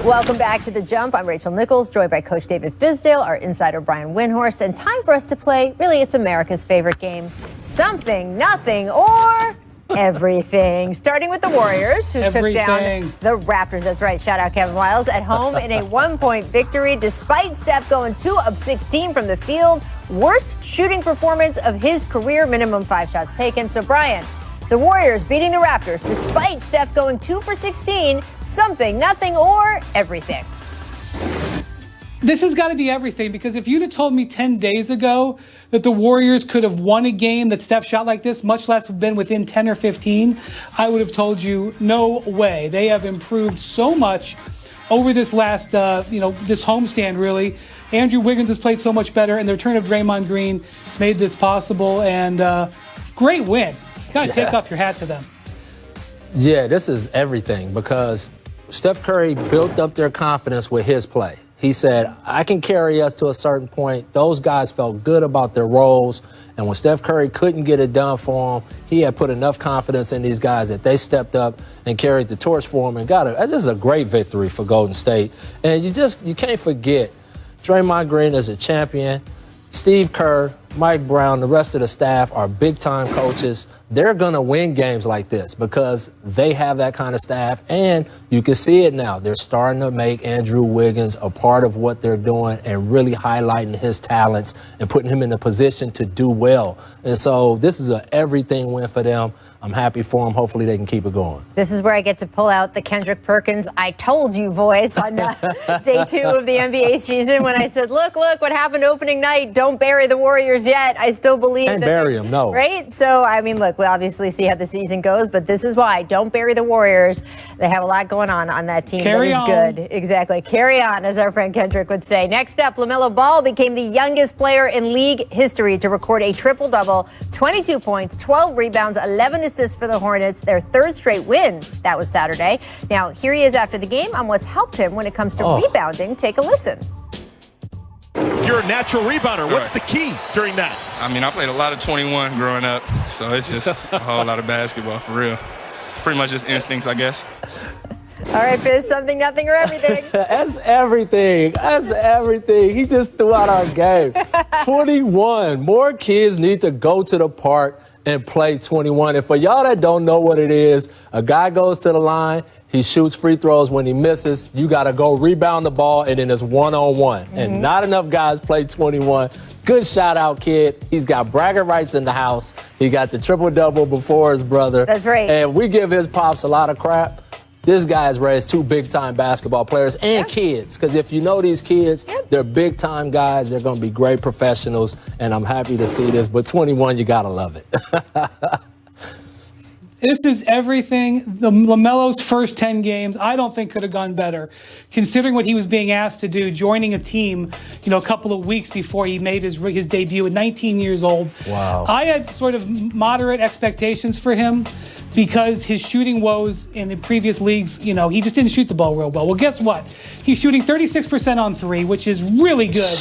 Welcome back to The Jump. I'm Rachel Nichols, joined by Coach David Fizdale, our insider Brian Windhorst, and time for us to play, really, it's America's favorite game, Something, Nothing, or Everything. Starting with the Warriors, who took down the Raptors. That's right, shout out Kevin Wiles, at home in a 1-point victory, despite Steph going 2 of 16 from the field. Worst shooting performance of his career, minimum 5 shots taken. So, Brian, the Warriors beating the Raptors, despite Steph going 2 for 16, Something, Nothing, or Everything. This has got to be everything, because if you'd have told me 10 days ago that the Warriors could have won a game that Steph shot like this, much less have been within 10 or 15, I would have told you no way. They have improved so much over this last, this homestand, really. Andrew Wiggins has played so much better, and the return of Draymond Green made this possible, and great win. Got to take off your hat to them. Yeah, this is everything, because Steph Curry built up their confidence with his play. He said, I can carry us to a certain point. Those guys felt good about their roles. And when Steph Curry couldn't get it done for him, he had put enough confidence in these guys that they stepped up and carried the torch for him and got it. This is a great victory for Golden State. And you can't forget, Draymond Green is a champion. Steve Kerr, Mike Brown, the rest of the staff are big-time coaches. They're going to win games like this because they have that kind of staff, and you can see it now. They're starting to make Andrew Wiggins a part of what they're doing and really highlighting his talents and putting him in a position to do well. And so this is an everything win for them. I'm happy for them. Hopefully they can keep it going. This is where I get to pull out the Kendrick Perkins I told you voice on day 2 of the NBA season when I said, look what happened opening night. Don't bury the Warriors yet. I still believe Can't bury them, no. Right? So, I mean, look, we'll obviously see how the season goes, but this is why. Don't bury the Warriors. They have a lot going on that team. Carry that is on. Good. Exactly. Carry on, as our friend Kendrick would say. Next up, LaMelo Ball became the youngest player in league history to record a triple-double, 22 points, 12 rebounds, 11 assists for the Hornets, their 3rd straight win. That was Saturday. Now, here he is after the game on what's helped him when it comes to rebounding. Take a listen. You're a natural rebounder. What's the key during that? I mean, I played a lot of 21 growing up, so it's just a whole lot of basketball, for real. It's pretty much just instincts, I guess. All right, Fizz, something, nothing, or everything. That's everything. That's everything. He just threw out our game. 21. More kids need to go to the park and play 21. And for y'all that don't know what it is, a guy goes to the line, he shoots free throws. When he misses, you got to go rebound the ball, and then it's one-on-one. And not enough guys play 21. Good shout-out, kid. He's got bragging rights in the house. He got the triple-double before his brother. That's right. And we give his pops a lot of crap. This guy has raised 2 big-time basketball players and kids. Because if you know these kids, they're big-time guys. They're going to be great professionals, and I'm happy to see this. But 21, you got to love it. This is everything. The LaMelo's first 10 games, I don't think could have gone better, considering what he was being asked to do, joining a team, a couple of weeks before he made his debut at 19 years old. Wow. I had sort of moderate expectations for him because his shooting woes in the previous leagues, he just didn't shoot the ball real well. Well, guess what? He's shooting 36% on 3, which is really good,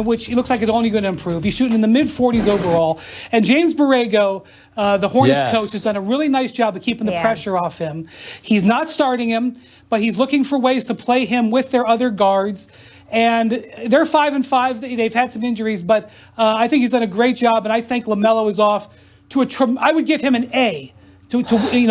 which it looks like it's only going to improve. He's shooting in the mid-40s overall. And James Borrego, the Hornets coach, has done a really nice job of keeping the pressure off him. He's not starting him, but he's looking for ways to play him with their other guards. And they're 5-5. They've had some injuries, but I think he's done a great job. And I think LaMelo is off to I would give him an A. To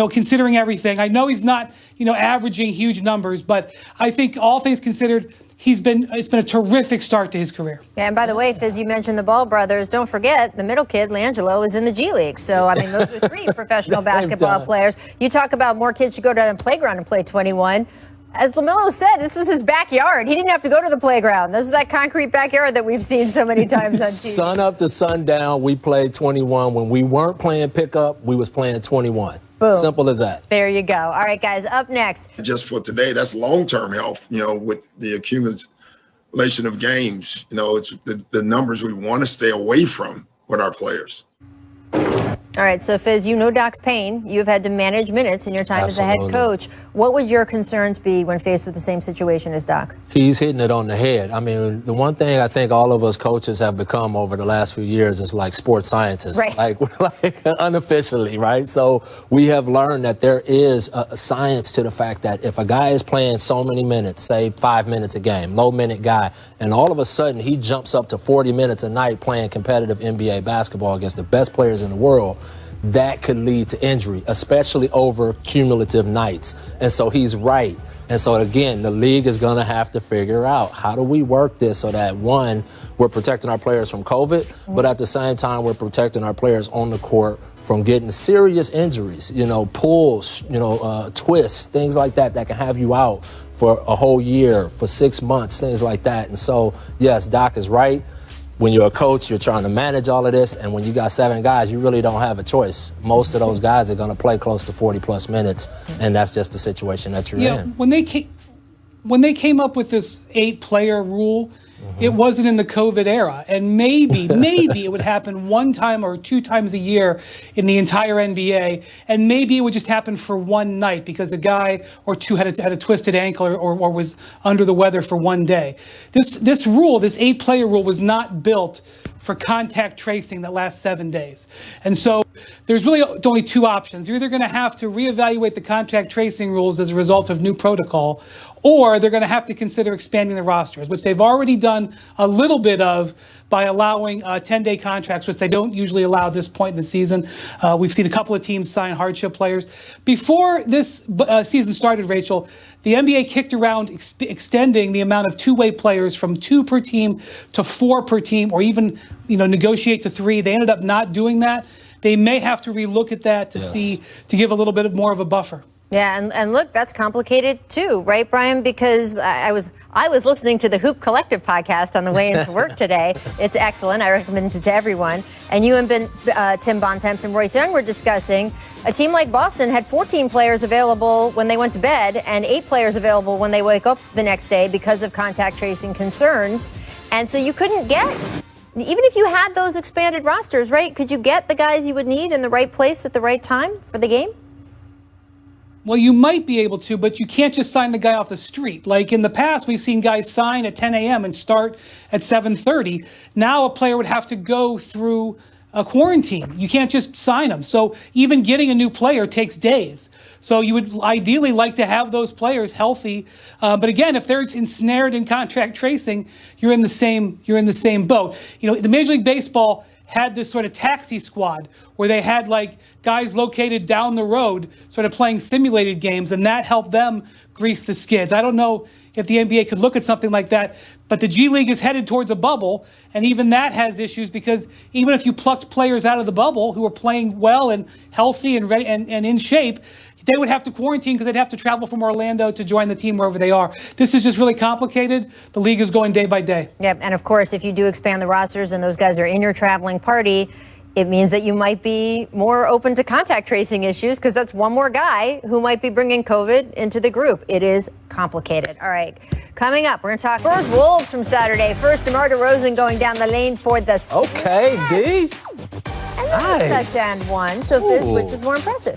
considering everything. I know he's not, averaging huge numbers, but I think all things considered, it's been a terrific start to his career. Yeah, and by the way, Fizz, you mentioned the Ball brothers. Don't forget, the middle kid, LiAngelo, is in the G League. So, I mean, those are 3 professional basketball players. You talk about more kids should go to the playground and play 21. As LaMelo said, this was his backyard. He didn't have to go to the playground. This is that concrete backyard that we've seen so many times on TV. Sun up to sundown, we played 21. When we weren't playing pickup, we was playing 21. Boom. Simple as that. There you go. All right, guys, up next. Just for today, that's long-term health, with the accumulation of games. It's the numbers we want to stay away from with our players. All right, so Fizz, you know Doc's pain. You've had to manage minutes in your time as a head coach. What would your concerns be when faced with the same situation as Doc? He's hitting it on the head. I mean, the one thing I think all of us coaches have become over the last few years is like sports scientists, right. like unofficially, right? So we have learned that there is a science to the fact that if a guy is playing so many minutes, say 5 minutes a game, low minute guy, and all of a sudden he jumps up to 40 minutes a night playing competitive NBA basketball against the best players in the world, that could lead to injury, especially over cumulative nights. And so he's right. And so, again, the league is going to have to figure out how do we work this so that, one, we're protecting our players from COVID, but at the same time, we're protecting our players on the court from getting serious injuries, pulls, twists, things like that can have you out for a whole year, for 6 months, things like that. And so, yes, Doc is right. When you're a coach, you're trying to manage all of this, and when you got 7 guys, you really don't have a choice. Most of those guys are going to play close to 40-plus minutes, and that's just the situation that you're in. When they came up with this 8-player rule, it wasn't in the COVID era, and maybe it would happen 1 time or 2 times a year in the entire NBA, and maybe it would just happen for 1 night because a guy or 2 had a twisted ankle or was under the weather for 1 day. This rule, this 8-player rule, was not built for contact tracing that lasts 7 days. And so there's really only 2 options. You're either going to have to reevaluate the contact tracing rules as a result of new protocol, or they're going to have to consider expanding the rosters, which they've already done a little bit of by allowing 10-day contracts, which they don't usually allow at this point in the season. We've seen a couple of teams sign hardship players. Before this season started, Rachel, the NBA kicked around extending the amount of two-way players from 2 per team to 4 per team, or even negotiate to 3. They ended up not doing that. They may have to relook at that to give a little bit more of a buffer. Yeah, and look, that's complicated too, right, Brian? Because I was listening to the Hoop Collective podcast on the way into work today. It's excellent. I recommend it to everyone. And you and Tim Bontemps and Royce Young were discussing a team like Boston had 14 players available when they went to bed and 8 players available when they wake up the next day because of contact tracing concerns. And so you couldn't get, even if you had those expanded rosters, right, could you get the guys you would need in the right place at the right time for the game? Well, you might be able to, but you can't just sign the guy off the street. Like in the past, we've seen guys sign at 10 a.m. and start at 7:30. Now a player would have to go through a quarantine. You can't just sign them. So even getting a new player takes days. So you would ideally like to have those players healthy. But again, if they're ensnared in contract tracing, you're in the same boat. The Major League Baseball had this sort of taxi squad where they had like guys located down the road sort of playing simulated games, and that helped them grease the skids. I don't know if the NBA could look at something like that, but the G League is headed towards a bubble, and even that has issues because even if you plucked players out of the bubble who are playing well and healthy and ready and in shape, they would have to quarantine because they'd have to travel from Orlando to join the team wherever they are. This is just really complicated. The league is going day by day. Yep, and of course, if you do expand the rosters and those guys are in your traveling party, it means that you might be more open to contact tracing issues because that's one more guy who might be bringing COVID into the group. It is complicated. All right, coming up, we're going to talk Spurs Wolves from Saturday. First, DeMar DeRozan going down the lane for the Okay, D. And then Nice. touchdown one. So, Fizz, which was more impressive?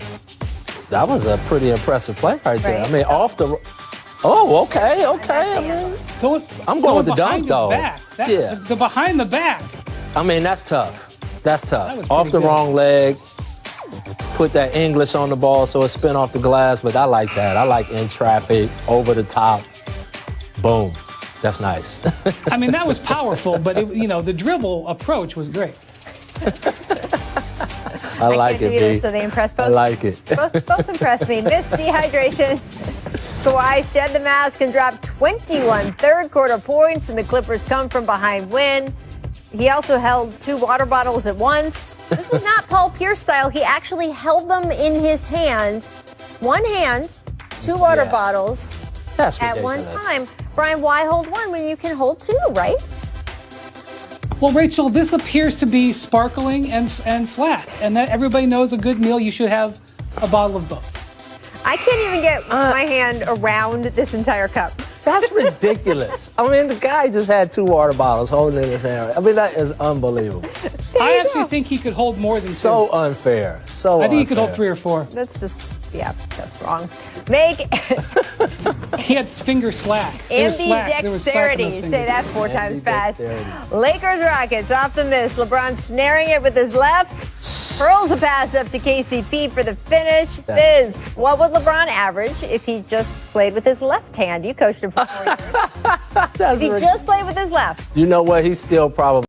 That was a pretty impressive play right there. Right. I mean, off the... Oh, okay. I mean, I'm going with the dunk, though. The behind the back. I mean, that's tough. That's tough. That was Off the pretty good. wrong leg, put that English on the ball so it spin off the glass, but I like that. I like in traffic, over the top, boom. That's nice. I mean, that was powerful, but the dribble approach was great. I like can't it, do either, B. so they impressed both. I like it. Both impressed me. Missed dehydration. Kawhi shed the mask and dropped 21 third-quarter points, and the Clippers come from behind win. He also held 2 water bottles at once. This was not Paul Pierce style. He actually held them in his hand. One hand, 2 water bottles That's at one ridiculous. time. Brian, why hold one when you can hold 2, right? Well, Rachel, this appears to be sparkling and flat, and that everybody knows a good meal, you should have a bottle of both. I can't even get my hand around this entire cup. That's ridiculous. I mean, the guy just had 2 water bottles holding in his hand. I mean, that is unbelievable. I actually think he could hold more than 2. So unfair. So I think he could hold 3 or 4. That's just, yeah, that's wrong. Meg, He had finger slack. There was slack. There was slack in ambidexterity. those Say fingers. that 4 times fast. Ambidexterity. Lakers Rockets off the miss. LeBron snaring it with his left. Hurls the pass up to KCP for the finish. Fizz, what would LeBron average if he just played with his left hand? You coached him for 4 years. If he just played with his left. You know what? He's still probably